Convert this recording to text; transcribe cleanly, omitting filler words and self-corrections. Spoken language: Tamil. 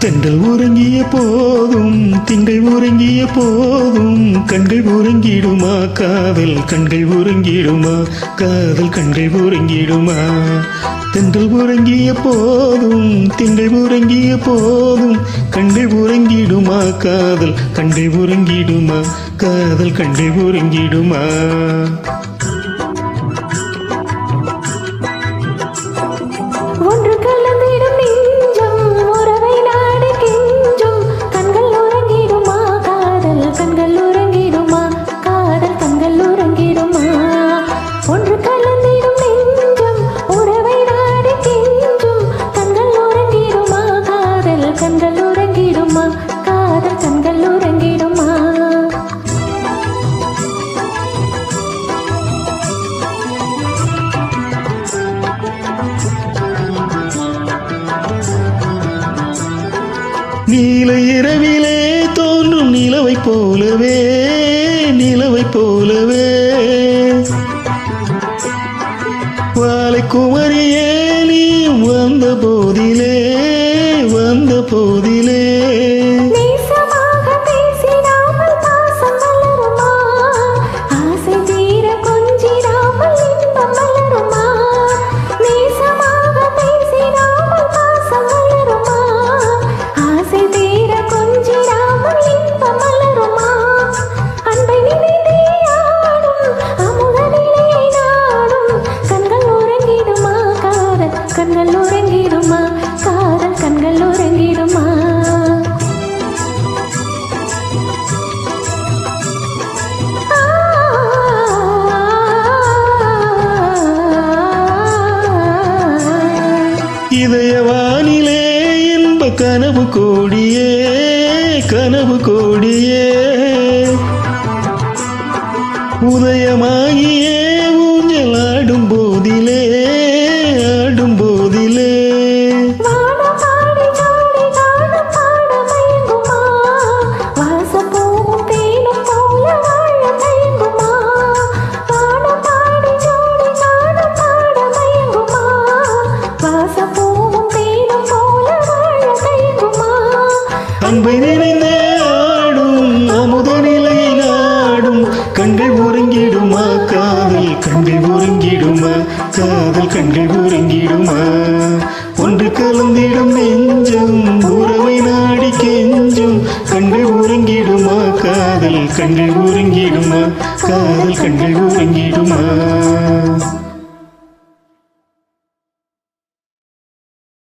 தென்றல் உறங்கிய போதும் திங்கள் உறங்கிய போதும் கண்கள் உறங்கிடுமா காதல் கண்கள் உறங்கிடுமா காதல் கண்கள் உறங்கிடுமா தென்றல் உறங்கிய போதும் திங்கள் உறங்கிய போதும் கண்கள் உறங்கிடுமா காதல் கண்கள் உறங்கிடுமா காதல் கண்கள் உறங்கிடுமா ஒன்று கலந்திடும் நெஞ்சம் உறவை நாடு கெஞ்சும் கண்கள் உறங்கிடுமா காதல் கண்கள் உறங்கிடுமா காதல் கண்கள் உறங்கிடுமா ஒன்று கலந்திடும் நெஞ்சம் உறவை நாடு கெஞ்சும் கண்கள் உறங்கிடுமா காதல் கண்கள் உறங்கிடுமா காதல் கண்கள் உறங்கிடுமா நீல இரவிலே தோன்றும் நிலவை போலவே நிலவை போலவே வாலை குமரியே நீ வந்த போதிலே வந்த போதிலே கண்கள் உறங்கிடுமா காதல் கண்கள் உறங்கிடுமா இதயவானிலே இன்ப கனவு கோடியே கனவு கோடியே உதயமாகியே ஊஞ்சல் ஆடும் போதிலே ஆடும் போதிலே அன்பை நினைந்தே ஆடும் அமுத நிலையில் ஆடும் கண்கள் உறங்கிடுமா காதல் கண்கள் உறங்கிடுமா காதல் கண்கள் உறங்கிடுமா ஒன்று கலந்திடும் நெஞ்சம் உறவை நாடி கெஞ்சும் கண்கள் உறங்கிடுமா காதல் கண்கள் உறங்கிடுமா காதல் கண்கள் உறங்கிடுமா